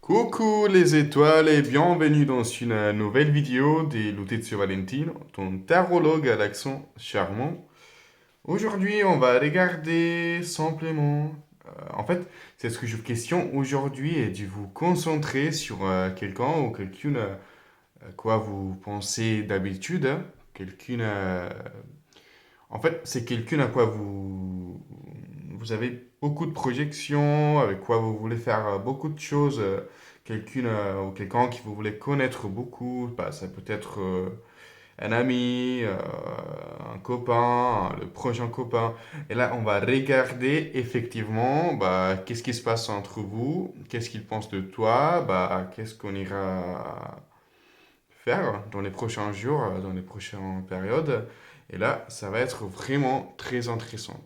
Coucou les étoiles et bienvenue dans une nouvelle vidéo des Lutizio Valentino, ton tarologue à l'accent charmant. Aujourd'hui, on va regarder simplement. En fait, c'est ce que je vous questionne aujourd'hui et de vous concentrer sur quelqu'un ou quelqu'une à quoi vous pensez d'habitude, hein. Quelqu'une. En fait, c'est quelqu'un à quoi vous avez beaucoup de projections, avec quoi vous voulez faire beaucoup de choses. Quelqu'un ou quelqu'un qui vous voulez connaître beaucoup. Bah, ça peut être un ami, un copain, le prochain copain. Et là, on va regarder effectivement bah, qu'est-ce qui se passe entre vous, qu'est-ce qu'il pense de toi, bah, qu'est-ce qu'on ira faire dans les prochains jours, dans les prochaines périodes. Et là, ça va être vraiment très intéressant.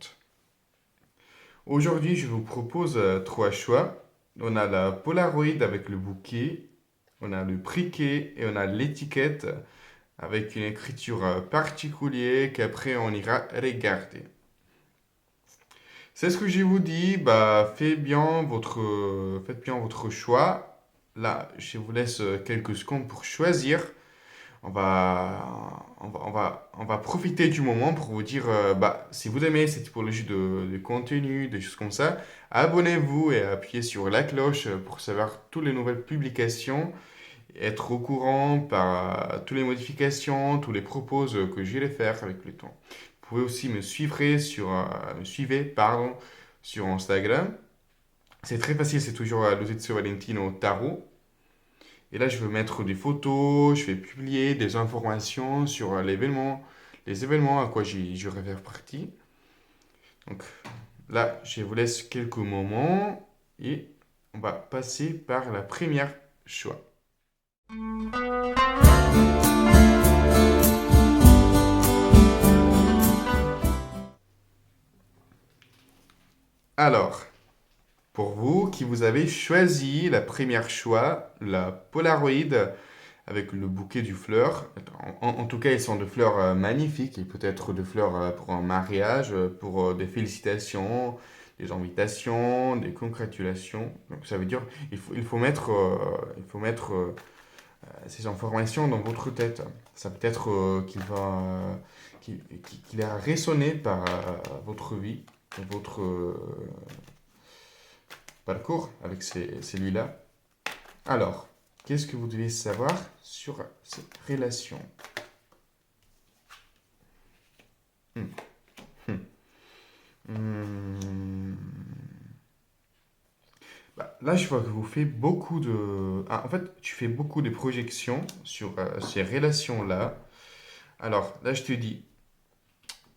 Aujourd'hui, je vous propose trois choix. On a la Polaroid avec le bouquet, on a le briquet et on a l'étiquette avec une écriture particulière qu'après on ira regarder. C'est ce que je vous dis, bah, faites bien votre choix. Là, je vous laisse quelques secondes pour choisir. On va profiter du moment pour vous dire, bah, si vous aimez cette typologie de contenu, des choses comme ça, abonnez-vous et appuyez sur la cloche pour savoir toutes les nouvelles publications, être au courant par toutes les modifications, tous les propos que je vais faire avec le temps. Vous pouvez aussi me suivez, pardon, sur Instagram. C'est très facile, c'est toujours Luzizio Valentino Tarot. Et là, je veux mettre des photos, je vais publier des informations sur les événements à quoi je vais faire partie. Donc là, je vous laisse quelques moments et on va passer par la première choix. Alors, pour vous qui vous avez choisi la première choix, la Polaroid avec le bouquet du fleur. En tout cas, ils sont de fleurs magnifiques et peut-être de fleurs pour un mariage, pour des félicitations, des invitations, des congratulations. Donc ça veut dire il faut mettre ces informations dans votre tête. Ça peut être qu'il a résonné par votre vie, votre parcours avec celui-là. Alors, qu'est-ce que vous devez savoir sur cette relation? Hmm. Hmm. Hmm. Bah, là, je vois que vous faites beaucoup de... Ah, en fait, tu fais beaucoup de projections sur ces relations-là. Alors, là, je te dis,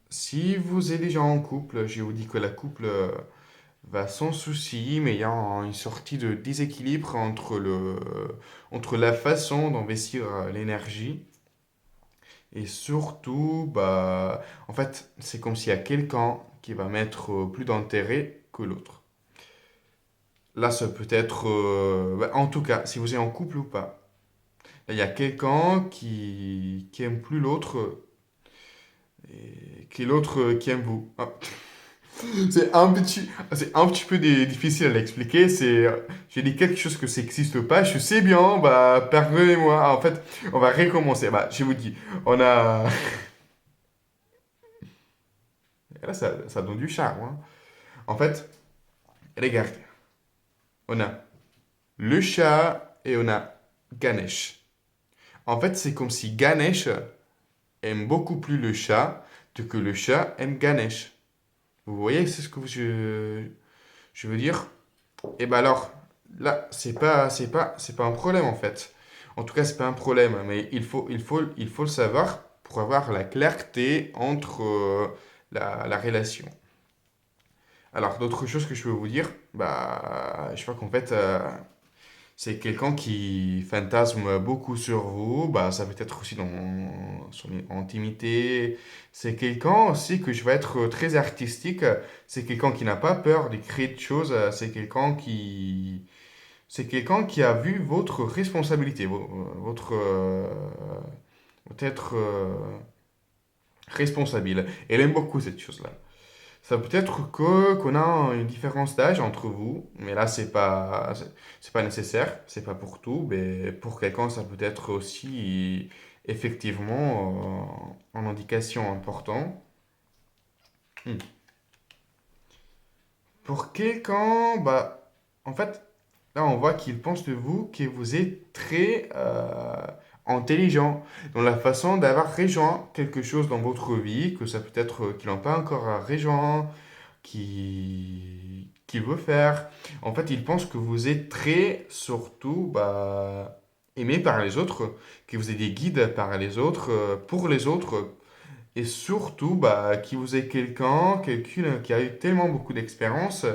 si vous êtes déjà en couple, je vous dis que la couple va sans souci, mais il y a une sortie de déséquilibre entre la façon d'investir l'énergie. Et surtout, bah, en fait, c'est comme s'il y a quelqu'un qui va mettre plus d'intérêt que l'autre. Là, ça peut être, bah, en tout cas, si vous êtes en couple ou pas, là, il y a quelqu'un qui aime plus l'autre et qui l'autre qui aime vous. Ah, c'est un petit peu difficile à l'expliquer. J'ai dit quelque chose que ça n'existe pas. Je sais bien, bah, pardonnez-moi. En fait, on va recommencer. Bah, je vous dis, on a, et là, ça donne du charme, hein. En fait, regarde, on a le chat et on a Ganesh. En fait, c'est comme si Ganesh aime beaucoup plus le chat que le chat aime Ganesh. Vous voyez, c'est ce que je veux dire? Et ben alors, là, c'est pas un problème en fait. En tout cas, c'est pas un problème, mais il faut le savoir pour avoir la clarté entre la relation. Alors, d'autres choses que je peux vous dire, bah, je crois qu'en fait, c'est quelqu'un qui fantasme beaucoup sur vous, bah, ça peut être aussi dans son intimité. C'est quelqu'un aussi que je vais être très artistique. C'est quelqu'un qui n'a pas peur de créer des choses. C'est quelqu'un qui a vu votre responsabilité, votre, peut-être responsable. Elle aime beaucoup cette chose-là. Ça peut être qu'on a une différence d'âge entre vous, mais là, c'est pas nécessaire, c'est pas pour tout, mais pour quelqu'un, ça peut être aussi effectivement une indication importante. Hmm. Pour quelqu'un, bah, en fait, là, on voit qu'il pense de vous que vous êtes très intelligent dans la façon d'avoir rejoint quelque chose dans votre vie, que ça peut être qu'ils n'ont pas encore rejoint, qu'il veut faire. En fait, il pense que vous êtes très, surtout, bah, aimé par les autres, que vous êtes des guides par les autres, pour les autres, et surtout, bah, que vous êtes quelqu'un qui a eu tellement beaucoup d'expérience,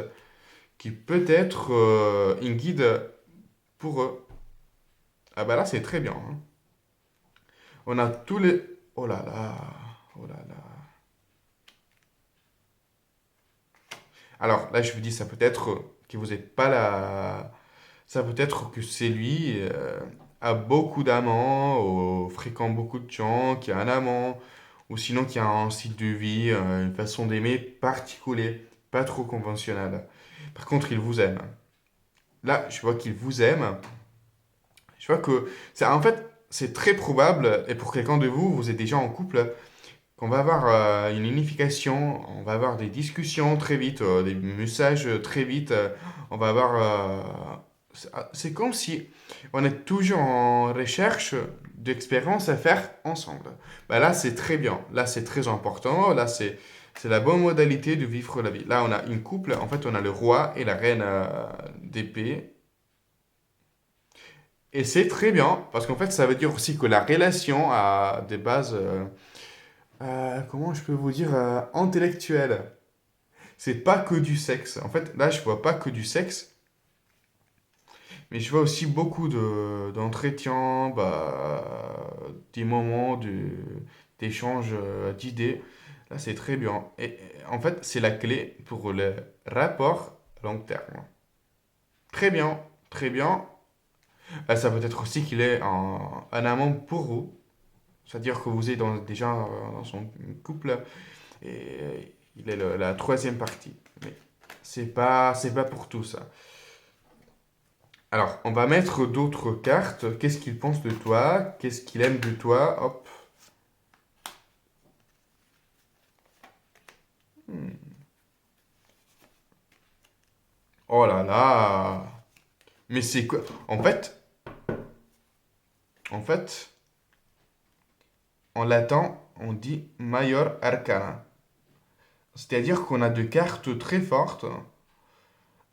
qui peut être une guide pour eux. Ah bah là, c'est très bien, hein. On a tous les... Oh là là, oh là là. Alors là, je vous dis, ça peut être que vous n'êtes pas là. Ça peut être que c'est lui a beaucoup d'amants, ou fréquente beaucoup de gens, qui a un amant, ou sinon qui a un style de vie, une façon d'aimer particulier, pas trop conventionnel. Par contre, il vous aime. Là, je vois qu'il vous aime. Je vois que en fait, c'est très probable, et pour quelqu'un de vous, vous êtes déjà en couple, qu'on va avoir une unification, on va avoir des discussions très vite, des messages très vite, on va avoir... c'est comme si on est toujours en recherche d'expériences à faire ensemble. Bah là, c'est très bien, là, c'est très important, là, c'est la bonne modalité de vivre la vie. Là, on a une couple, en fait, on a le roi et la reine d'épée. Et c'est très bien, parce qu'en fait, ça veut dire aussi que la relation a des bases... comment je peux vous dire, intellectuel. C'est pas que du sexe. En fait, là, je vois pas que du sexe, mais je vois aussi beaucoup d'entretiens, bah, des moments d'échange d'idées. Là, c'est très bien. Et en fait, c'est la clé pour le rapport long terme. Très bien, très bien. Ça peut être aussi qu'il est un amant pour vous. C'est-à-dire que vous êtes déjà dans son couple. Et il est la troisième partie. Mais c'est pas pour tout ça. Alors, on va mettre d'autres cartes. Qu'est-ce qu'il pense de toi? Qu'est-ce qu'il aime de toi? Hop. Hmm. Oh là là. Mais c'est quoi? En fait, en latin, on dit Major Arcana. C'est-à-dire qu'on a deux cartes très fortes.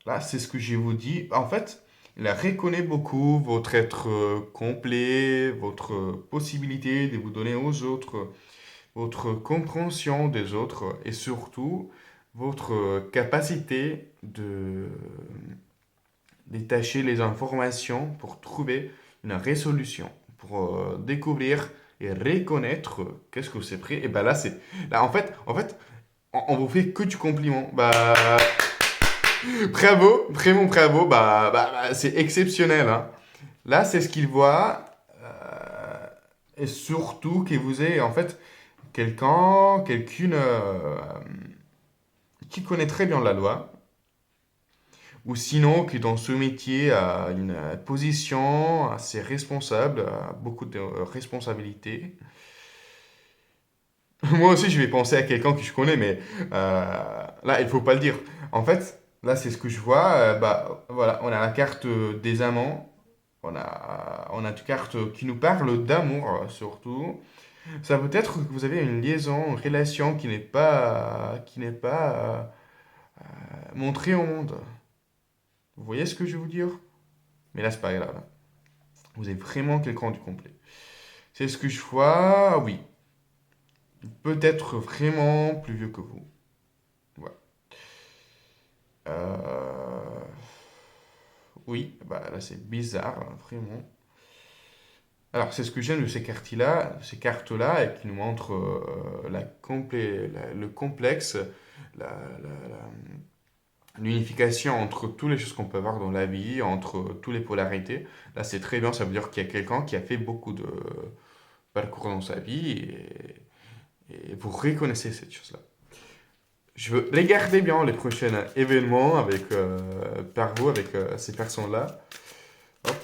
Là, c'est ce que je vous dis. En fait, il reconnaît beaucoup votre être complet, votre possibilité de vous donner aux autres, votre compréhension des autres et surtout votre capacité de détacher les informations pour trouver une résolution, pour découvrir et reconnaître qu'est-ce que c'est pris. Et ben là, en fait, on vous fait que du compliment. Bah, bravo, vraiment bravo. C'est exceptionnel, hein. Là, c'est ce qu'il voit. Et surtout que vous ayez en fait quelqu'une qui connaît très bien la loi, ou sinon qui dans ce métier a une position assez responsable, a beaucoup de responsabilités. Moi aussi, je vais penser à quelqu'un que je connais, mais là, il faut pas le dire. En fait, là, c'est ce que je vois. Bah, voilà, on a la carte des amants. On a une carte qui nous parle d'amour, surtout. Ça peut être que vous avez une liaison, une relation qui n'est pas montrée au monde. Vous voyez ce que je veux vous dire? Mais là, c'est pas grave. Vous êtes vraiment quelqu'un du complet. C'est ce que je vois, oui. Peut-être vraiment plus vieux que vous. Voilà. Euh, Oui, bah là c'est bizarre, hein, vraiment. Alors c'est ce que j'aime de ces cartes-là, et qui nous montrent le complexe, la, la- la- l'unification entre toutes les choses qu'on peut avoir dans la vie, entre toutes les polarités. Là c'est très bien, ça veut dire qu'il y a quelqu'un qui a fait beaucoup de parcours dans sa vie, et vous reconnaissez cette chose-là. Je veux regarder bien les prochains événements avec, par vous, avec ces personnes-là. Hop.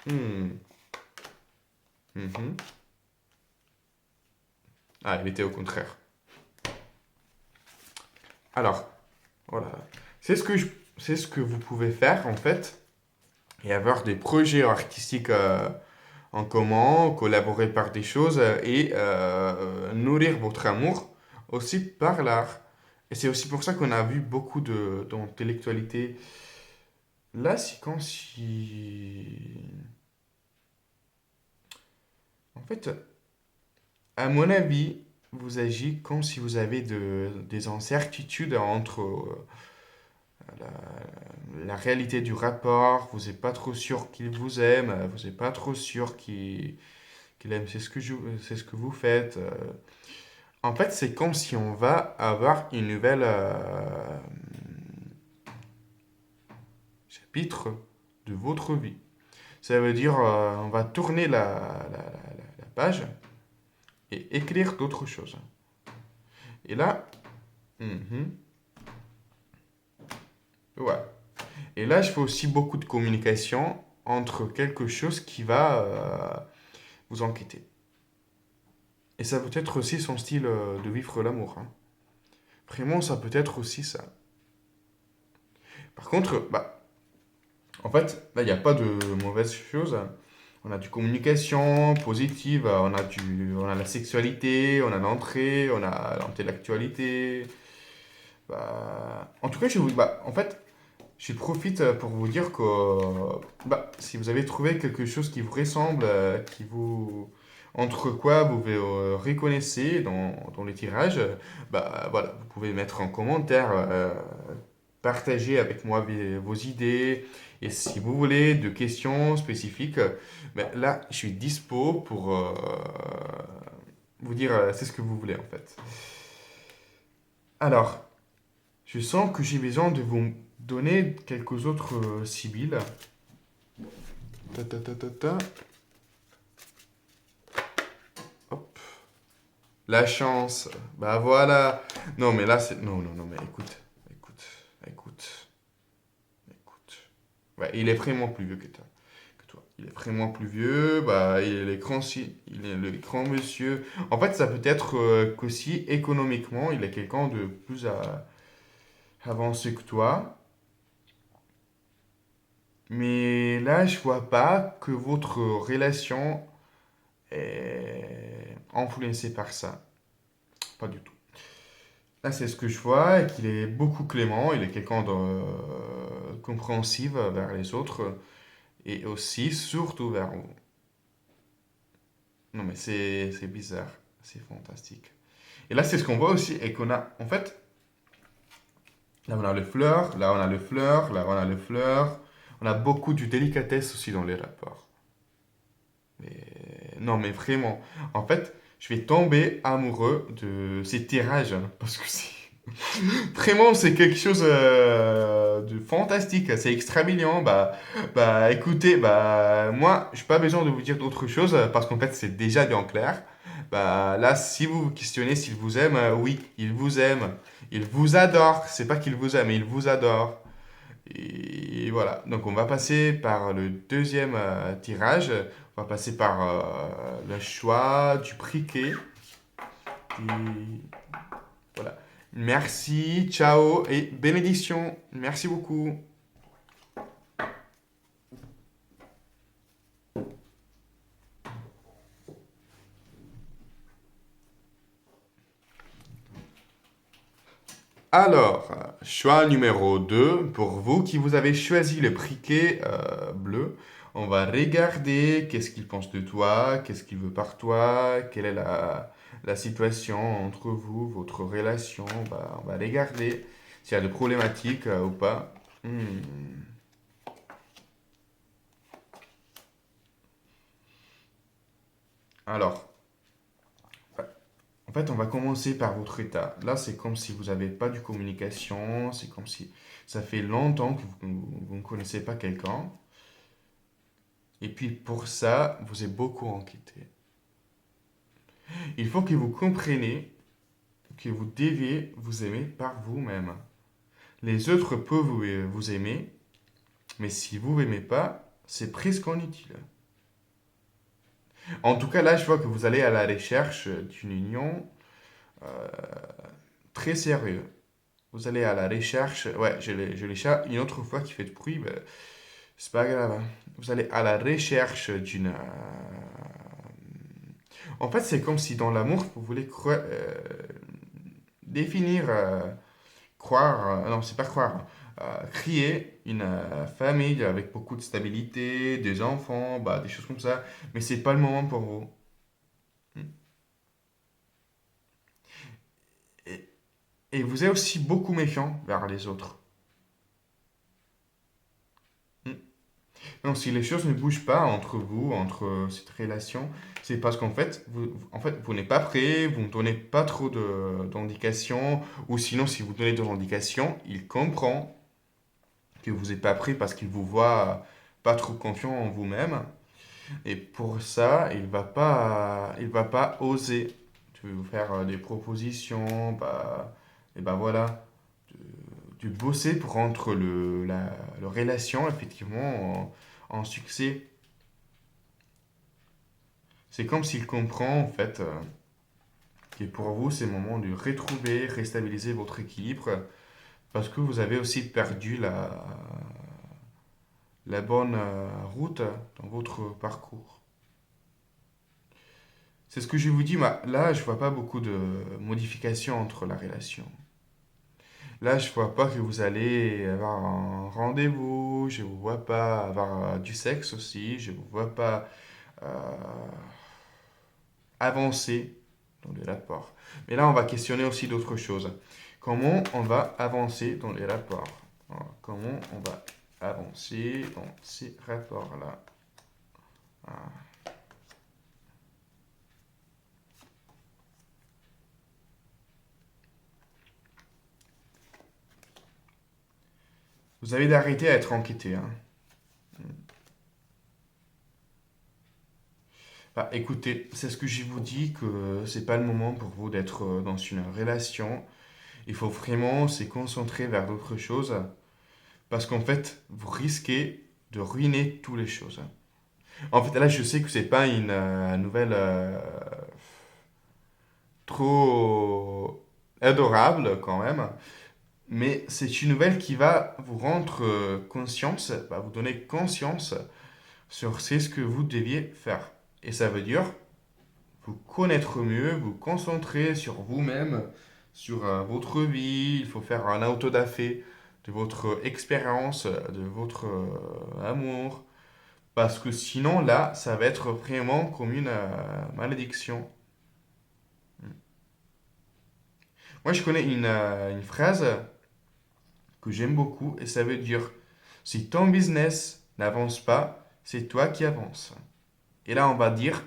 Hmm. Mhm. Ah, il était au contraire. Alors, voilà. C'est ce que c'est ce que vous pouvez faire en fait et avoir des projets artistiques en commun, collaborer par des choses et nourrir votre amour aussi par l'art. Et c'est aussi pour ça qu'on a vu beaucoup d'intellectualité. Là, c'est comme si... En fait, à mon avis, vous agissez comme si vous avez des incertitudes entre la réalité du rapport, vous n'êtes pas trop sûr qu'il vous aime, vous n'êtes pas trop sûr qu'il aime c'est ce que vous faites. En fait, c'est comme si on va avoir une nouvelle chapitre de votre vie. Ça veut dire, on va tourner la page et écrire d'autres choses. Et là, mhm, ouais. Et là, je fais aussi beaucoup de communication entre quelque chose qui va vous inquiéter. Et ça peut être aussi son style de vivre l'amour, hein. Vraiment, ça peut être aussi ça. Par contre, bah, en fait, là, il n'y a pas de mauvaise chose. On a du communication positive, on a la sexualité, on a l'entrée, on a l'intellectualité. Bah, en tout cas, en fait, je profite pour vous dire que bah, si vous avez trouvé quelque chose qui vous ressemble, entre quoi vous vous reconnaissez dans les tirages, bah voilà, vous pouvez mettre en commentaire, partager avec moi vos idées, et si vous voulez de questions spécifiques, ben là, je suis dispo pour vous dire c'est ce que vous voulez en fait. Alors, je sens que j'ai besoin de vous donner quelques autres sibylles. Ta, ta, ta, ta, ta. Hop. La chance. Bah voilà. Non, mais là, c'est... Non, non, non, mais écoute. Écoute. Écoute. Écoute. Ouais, il est vraiment plus vieux que toi. Il est vraiment plus vieux. Bah, il est le grand monsieur. En fait, ça peut être qu'aussi économiquement, il est quelqu'un de plus avancé que toi. Mais là, je vois pas que votre relation est influencée par ça. Pas du tout. Là, c'est ce que je vois, et qu'il est beaucoup clément, il est quelqu'un de compréhensif vers les autres, et aussi, surtout vers vous. Non, mais c'est bizarre, c'est fantastique. Et là, c'est ce qu'on voit aussi, et qu'on a, en fait, là, on a le fleur, là, on a le fleur, là, on a le fleur. On a beaucoup de délicatesse aussi dans les rapports. Mais, non, mais vraiment. En fait, je vais tomber amoureux de ces tirages, hein, parce que c'est... Vraiment, c'est quelque chose de fantastique, c'est extra mignon. Bah, écoutez, bah, moi, je n'ai pas besoin de vous dire d'autre chose parce qu'en fait, c'est déjà bien clair. Bah, là, si vous vous questionnez s'il vous aime, oui, il vous aime. Il vous adore. C'est pas qu'il vous aime, mais il vous adore. Et voilà. Donc, on va passer par le deuxième tirage. On va passer par le choix du briquet. Et voilà. Merci, ciao et bénédiction. Merci beaucoup. Alors, choix numéro 2 pour vous qui vous avez choisi le briquet bleu. On va regarder qu'est-ce qu'il pense de toi, qu'est-ce qu'il veut par toi, quelle est la situation entre vous, votre relation. On va regarder s'il y a des problématiques ou pas. Hmm. Alors, en fait, on va commencer par votre état. Là, c'est comme si vous n'avez pas de communication, c'est comme si ça fait longtemps que vous ne connaissez pas quelqu'un. Et puis pour ça, vous êtes beaucoup inquiété. Il faut que vous compreniez que vous devez vous aimer par vous-même. Les autres peuvent vous aimer, mais si vous ne m'aimez pas, c'est presque inutile. En tout cas, là, je vois que vous allez à la recherche d'une union euh, très sérieuse. Vous allez à la recherche. Ouais, j'ai les chats une autre fois qui fait de bruit. Ben, c'est pas grave, hein. Vous allez à la recherche d'une. En fait, c'est comme si dans l'amour, vous voulez définir, croire. Non, c'est pas croire, hein. Créer une famille avec beaucoup de stabilité, des enfants, bah, des choses comme ça. Mais c'est pas le moment pour vous. Et, et vous êtes aussi beaucoup méfiant vers les autres. Donc, si les choses ne bougent pas entre vous, entre cette relation, c'est parce qu'en fait, vous n'êtes pas prêt, vous ne donnez pas trop d'indications, ou sinon, si vous donnez des indications, il comprend que vous n'êtes pas prêt parce qu'il vous voit pas trop confiant en vous-même. Et pour ça, il va pas oser de vous faire des propositions, bah, et ben voilà, de bosser pour rendre la relation effectivement en succès. C'est comme s'il comprend en fait que pour vous c'est le moment de retrouver, restabiliser votre équilibre parce que vous avez aussi perdu la bonne route dans votre parcours. C'est ce que je vous dis, là je vois pas beaucoup de modifications entre la relation. Là je vois pas que vous allez avoir un rendez-vous, je vous vois pas avoir du sexe aussi, je vous vois pas euh, avancer dans les rapports. Mais là, on va questionner aussi d'autres choses. Comment on va avancer dans les rapports? Alors, comment on va avancer dans ces rapports-là? Ah. Vous avez d'arrêter à être inquiété, hein. Bah, écoutez, c'est ce que je vous dis que c'est pas le moment pour vous d'être dans une relation. Il faut vraiment se concentrer vers d'autres choses parce qu'en fait, vous risquez de ruiner toutes les choses. En fait, là, je sais que c'est pas une nouvelle trop adorable quand même, mais c'est une nouvelle qui va vous rendre conscience, va vous donner conscience sur ce que vous deviez faire. Et ça veut dire vous connaître mieux, vous concentrer sur vous-même, sur votre vie. Il faut faire un autodafé de votre expérience, de votre amour. Parce que sinon, là, ça va être vraiment comme une malédiction. Moi, je connais une phrase que j'aime beaucoup et ça veut dire, si ton business n'avance pas, c'est toi qui avances. Et là, on va dire,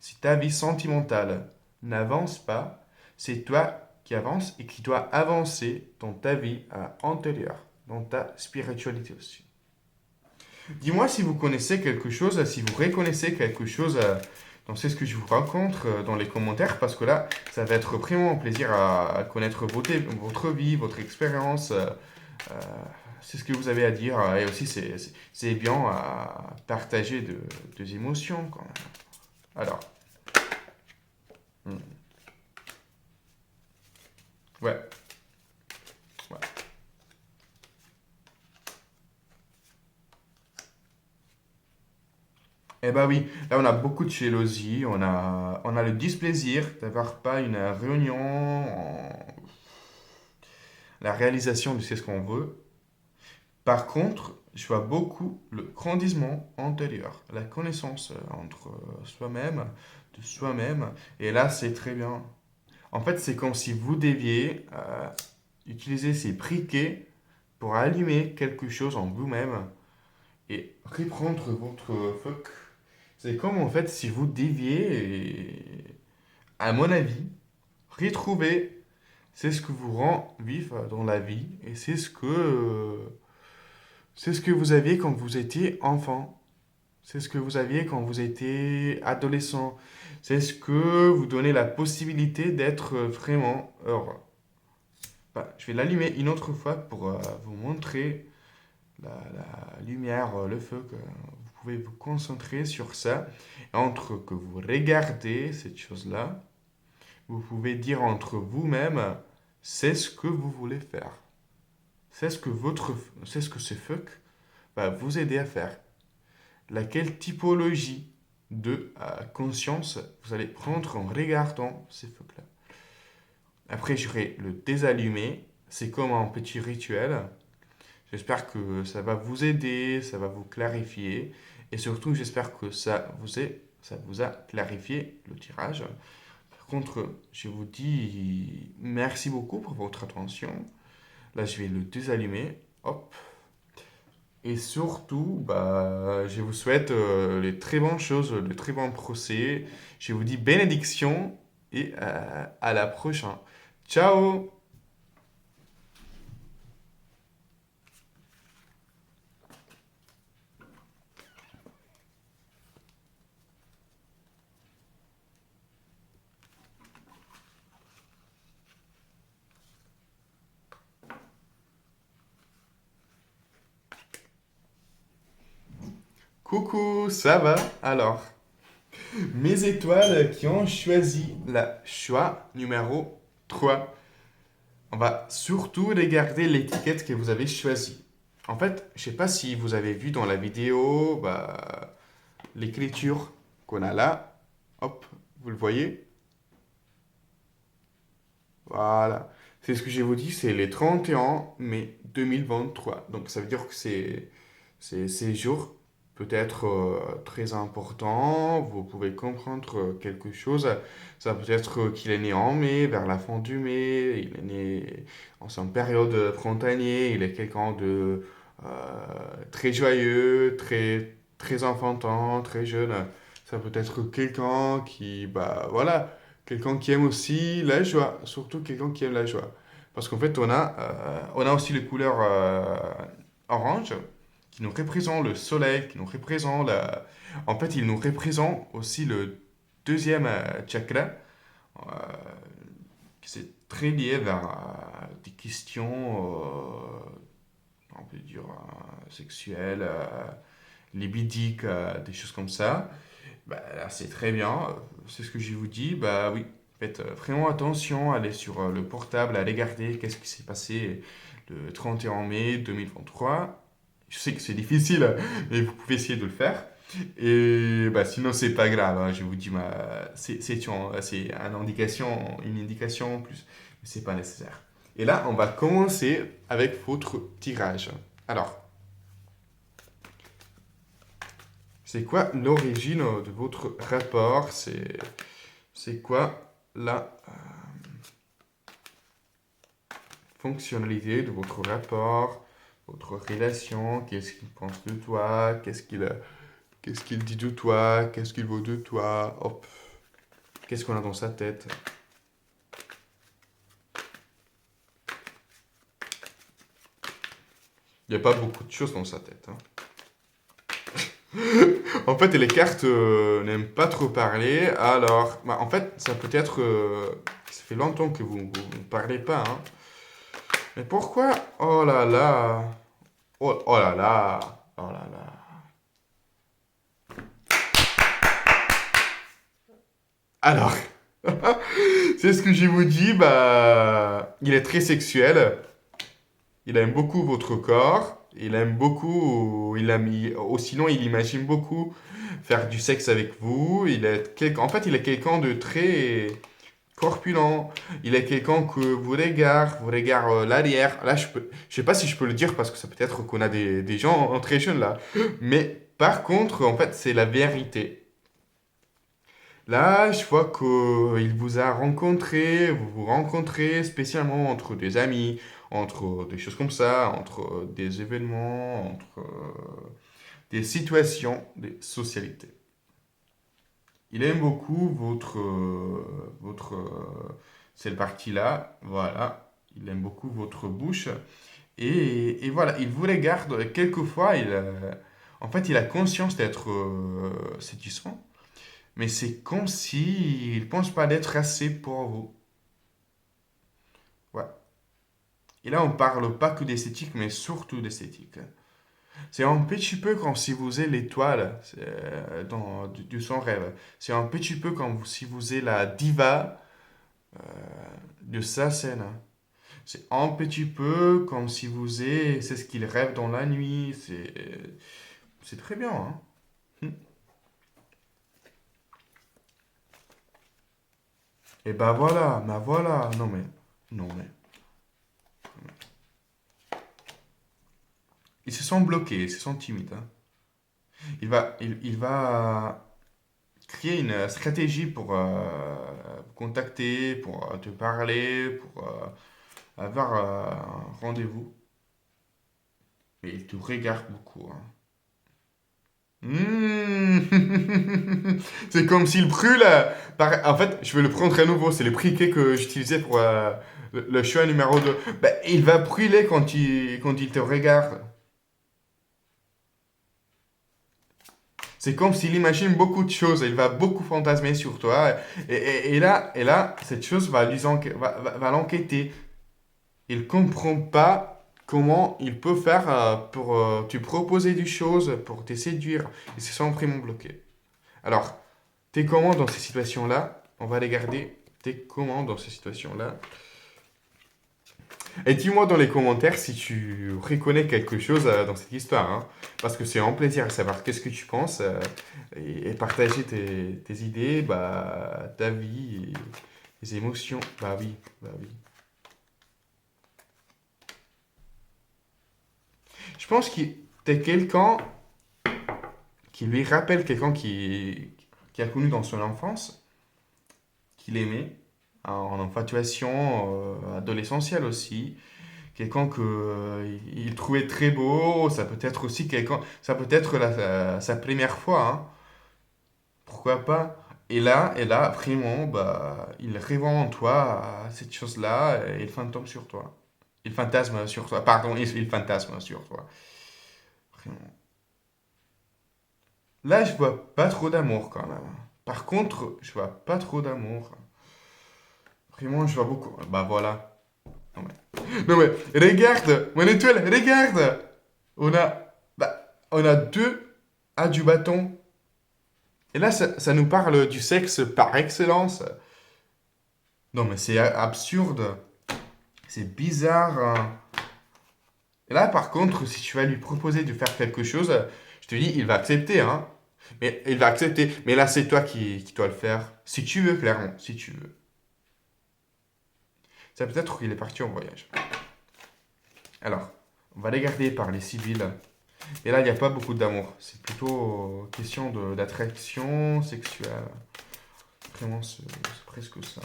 si ta vie sentimentale n'avance pas, c'est toi qui avances et qui dois avancer dans ta vie antérieure, dans ta spiritualité aussi. Dis-moi si vous connaissez quelque chose, si vous reconnaissez quelque chose dans ce que je vous raconte dans les commentaires, parce que là, ça va être vraiment un plaisir à connaître votre vie, votre expérience. Euh, c'est ce que vous avez à dire. Et aussi, c'est bien à partager des émotions quand même. Alors, hmm, ouais, ouais. Eh ben oui, là on a beaucoup de jalousie, on a le displaisir d'avoir pas une réunion, la réalisation de ce qu'on veut. Par contre, je vois beaucoup le grandissement antérieur, la connaissance entre soi-même, de soi-même, et là c'est très bien. En fait, c'est comme si vous deviez utiliser ces briquets pour allumer quelque chose en vous-même et reprendre votre fuck. C'est comme en fait si vous deviez, à mon avis, retrouver c'est ce que vous rend vif dans la vie et c'est ce que vous aviez quand vous étiez enfant. C'est ce que vous aviez quand vous étiez adolescent. C'est ce que vous donnez la possibilité d'être vraiment heureux. Bah, je vais l'allumer une autre fois pour vous montrer la lumière, le feu, que vous pouvez vous concentrer sur ça. Entre que vous regardez cette chose-là, vous pouvez dire entre vous-même, c'est ce que vous voulez faire. C'est ce que ce fuck va vous aider à faire. Laquelle typologie de conscience vous allez prendre en regardant ces fucks-là. Après, je vais le désallumer. C'est comme un petit rituel. J'espère que ça va vous aider, ça va vous clarifier. Et surtout, j'espère que ça vous a clarifié le tirage. Par contre, je vous dis merci beaucoup pour votre attention. Là, je vais le désallumer. Hop. Et surtout, bah, je vous souhaite les très bonnes choses, de très bons procès. Je vous dis bénédiction et à la prochaine. Ciao! Coucou, ça va? Alors, mes étoiles qui ont choisi la choix numéro 3. On va surtout regarder l'étiquette que vous avez choisie. En fait, je sais pas si vous avez vu dans la vidéo bah, l'écriture qu'on a là. Hop, vous le voyez? Voilà. C'est ce que je vous dis, c'est les 31 mai 2023. Donc ça veut dire que c'est ces jours peut-être très importants. Vous pouvez comprendre quelque chose. Ça peut être qu'il est né en mai, vers la fin du mai. Il est né en sa période printanière. Il est quelqu'un de très joyeux, très enfantin, très jeune. Ça peut être quelqu'un qui, bah voilà, quelqu'un qui aime aussi la joie, surtout quelqu'un qui aime la joie. Parce qu'en fait, on a aussi les couleurs orange qui nous représentent le soleil, qui nous représentent la... En fait, ils nous représentent aussi le deuxième chakra, euh, qui c'est très lié vers des questions, on peut dire, sexuelles, libidiques, des choses comme ça. Bah, là, c'est très bien. C'est ce que je vous dis. Bah oui, faites vraiment attention. Allez sur le portable, allez regarder qu'est-ce qui s'est passé le 31 mai 2023. Je sais que c'est difficile, mais vous pouvez essayer de le faire. Et bah, sinon, c'est pas grave, hein. Je vous dis, c'est une indication en plus. Mais c'est pas nécessaire. Et là, on va commencer avec votre tirage. Alors, c'est quoi l'origine de votre rapport? C'est quoi la fonctionnalité de votre rapport, votre relation? Qu'est-ce qu'il pense de toi? Qu'est-ce qu'il dit de toi? Qu'est-ce qu'il vaut de toi? Hop. Qu'est-ce qu'on a dans sa tête? Il n'y a pas beaucoup de choses dans sa tête, hein. En fait, les cartes n'aiment pas trop parler. Alors, bah, en fait, ça peut être... ça fait longtemps que vous ne parlez pas, hein. Mais pourquoi? Oh là là. Oh là là. Oh là là. Alors, c'est ce que je vous dis, bah, il est très sexuel. Il aime beaucoup votre corps. Il aime beaucoup, sinon il imagine beaucoup faire du sexe avec vous. En fait, il est quelqu'un de très corpulent. Il est quelqu'un que vous regardez l'arrière. Là, je sais pas si je peux le dire parce que ça peut être qu'on a des gens très jeunes là. Mais par contre, en fait, c'est la vérité. Là, je vois qu'il vous a rencontré, vous vous rencontrez spécialement entre des amis, entre des choses comme ça, entre des événements, entre des situations, des socialités. Il aime beaucoup cette partie-là, voilà. Il aime beaucoup votre bouche. Et voilà, il vous regarde quelquefois. En fait, il a conscience d'être séduisant, mais c'est comme s'il ne pense pas d'être assez pour vous. Ouais. Et là, on parle pas que d'esthétique, mais surtout d'esthétique. C'est un petit peu comme si vous êtes l'étoile de son rêve. C'est un petit peu comme si vous êtes la diva de sa scène. C'est un petit peu comme si vous êtes, c'est ce qu'il rêve dans la nuit. C'est très bien, hein. Et bah voilà. Non mais. Ils se sont bloqués, ils se sont timides, hein. Il va créer une stratégie pour contacter, pour te parler, pour avoir un rendez-vous. Mais il te regarde beaucoup, hein. Mmh. C'est comme s'il brûle. En fait, je vais le prendre à nouveau. C'est le briquet que j'utilisais pour le choix numéro 2. Ben, il va brûler quand il te regarde. C'est comme s'il imagine beaucoup de choses. Il va beaucoup fantasmer sur toi. Et là, cette chose va l'enquêter. Il comprend pas comment il peut faire pour te proposer des choses, pour te séduire. Et c'est son vraiment bloqué. Alors, t'es comment dans ces situations-là? On va les garder. T'es comment dans ces situations-là? Et dis-moi dans les commentaires si tu reconnais quelque chose dans cette histoire, hein. Parce que c'est un plaisir de savoir qu'est-ce que tu penses et partager tes idées, bah, ta vie, et tes émotions. Bah oui, bah oui. Je pense que t'es quelqu'un qui lui rappelle quelqu'un qui a connu dans son enfance, qu'il aimait, en infatuation adolescentielle aussi. Quelqu'un que il trouvait très beau, ça peut être aussi quelqu'un, ça peut être sa première fois, hein. Pourquoi pas? Et là, vraiment, bah, il rêve en toi à cette chose-là et il fantôme sur toi. Il fantasme sur toi. Pardon, il fantasme sur toi. Vraiment. Là, je vois pas trop d'amour quand même. Par contre, je vois pas trop d'amour. Vraiment, je vois beaucoup. Bah voilà. Non non mais regarde, mon étoile, regarde. On a deux à du bâton. Et là, ça nous parle du sexe par excellence. Non mais c'est absurde. C'est bizarre, hein. Et là, par contre, si tu vas lui proposer de faire quelque chose, je te dis, il va accepter, hein. Mais il va accepter. Mais là, c'est toi qui dois le faire. Si tu veux, clairement, si tu veux. Ça peut-être qu'il est parti en voyage. Alors, on va les garder par les civils. Et là, il n'y a pas beaucoup d'amour. C'est plutôt question d'attraction sexuelle. Vraiment, c'est presque ça.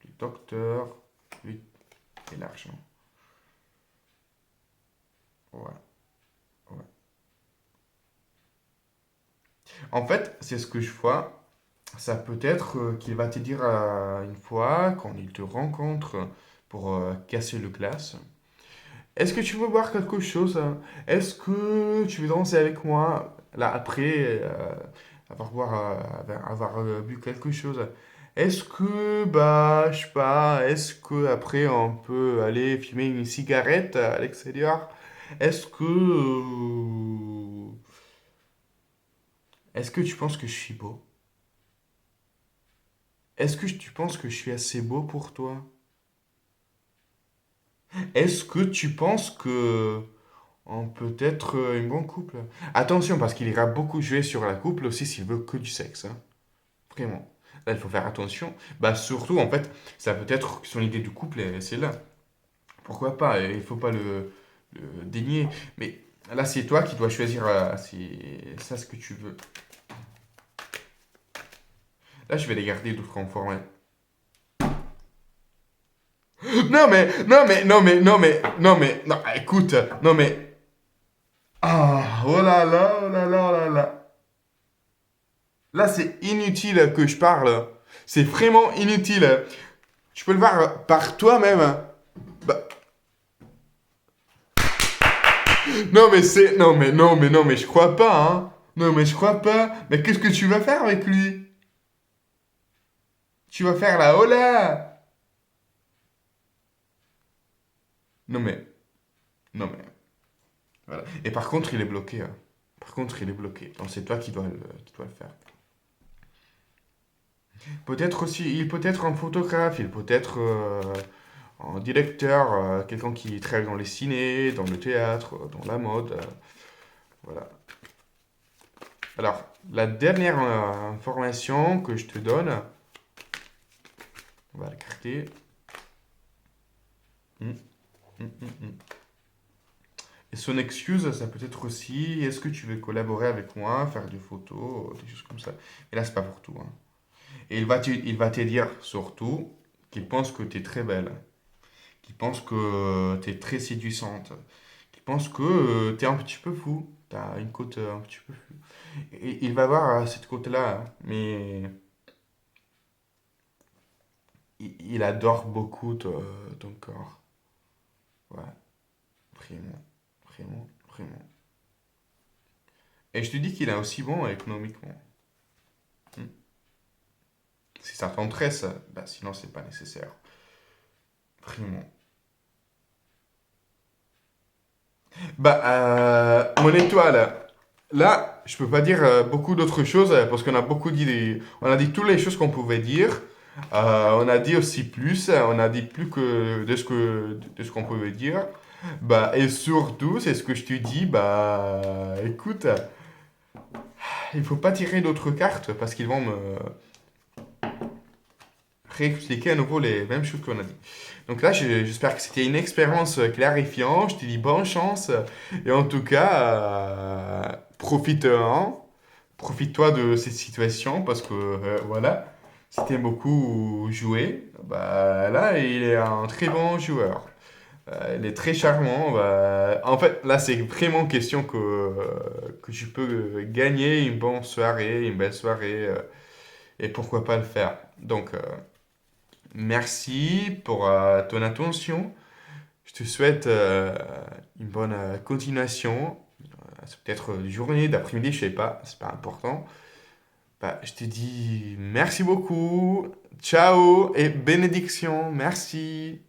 Le docteur, lui, et l'argent. Ouais, ouais. En fait, c'est ce que je vois. Ça peut être qu'il va te dire une fois, quand il te rencontre pour casser le glace. Est-ce que tu veux boire quelque chose, hein? Est-ce que tu veux danser avec moi? Là, après avoir bu quelque chose. Est-ce que, bah, je sais pas, est-ce que après on peut aller fumer une cigarette à l'extérieur? Est-ce que, est-ce que tu penses que je suis beau? Est-ce que tu penses que je suis assez beau pour toi? Est-ce que tu penses que on peut être un bon couple? Attention, parce qu'il ira beaucoup jouer sur la couple aussi s'il veut que du sexe, hein. Vraiment. Là, il faut faire attention. Bah, surtout, en fait, ça peut être que son idée du couple, c'est là. Pourquoi pas? Il ne faut pas le dénier. Mais là, c'est toi qui dois choisir c'est ça ce que tu veux. Là, je vais les garder d'autres en format. Non, écoute, non mais, ah, oh là là, oh là là, oh là là. Là, c'est inutile que je parle. C'est vraiment inutile. Tu peux le voir par toi-même. Bah, Non, mais c'est... Non, mais non, mais non, mais je crois pas, hein. Non, mais je crois pas. Mais qu'est-ce que tu vas faire avec lui? Tu vas faire la hola. Non, mais... Non, mais... Voilà. Et par contre, il est bloqué, hein. Par contre, il est bloqué. Donc c'est toi qui dois le faire. Peut-être aussi... Il peut être un photographe, il peut être un directeur, quelqu'un qui travaille dans les ciné, dans le théâtre, dans la mode. Voilà. Alors, la dernière information que je te donne, on va l'écarter. Hum, hum. Et son excuse, ça peut être aussi, est-ce que tu veux collaborer avec moi, faire des photos, des choses comme ça. Et là, c'est pas pour tout, hein. Et il va te dire surtout qu'il pense que tu es très belle, qu'il pense que tu es très séduisante, qu'il pense que tu es un petit peu fou, tu as une côte un petit peu fou. Et il va voir cette côte-là, hein. Mais il adore beaucoup ton corps. Ouais, vraiment, vraiment, vraiment. Et je te dis qu'il est aussi bon économiquement. Hmm. Si ça t'intéresse, bah sinon c'est pas nécessaire. Vraiment. Bah, mon étoile. Là, je peux pas dire beaucoup d'autres choses parce qu'on a beaucoup dit, on a dit toutes les choses qu'on pouvait dire. On a dit aussi plus, on a dit plus que de ce qu'on pouvait dire. Bah, et surtout, c'est ce que je te dis, bah, écoute, il faut pas tirer d'autres cartes parce qu'ils vont me réexpliquer à nouveau les mêmes choses qu'on a dit. Donc là, j'espère que c'était une expérience clarifiante. Je te dis bonne chance. Et en tout cas, profite-en. Profite-toi de cette situation parce que voilà, si t'aimes beaucoup jouer, bah là, il est un très bon joueur. Il est très charmant. Bah, en fait, là, c'est vraiment question que tu peux gagner une bonne soirée, une belle soirée. Et pourquoi pas le faire. Donc, merci pour ton attention. Je te souhaite une bonne continuation. C'est peut-être journée, d'après-midi, je sais pas, c'est pas important. Bah, je te dis merci beaucoup, ciao et bénédiction, merci.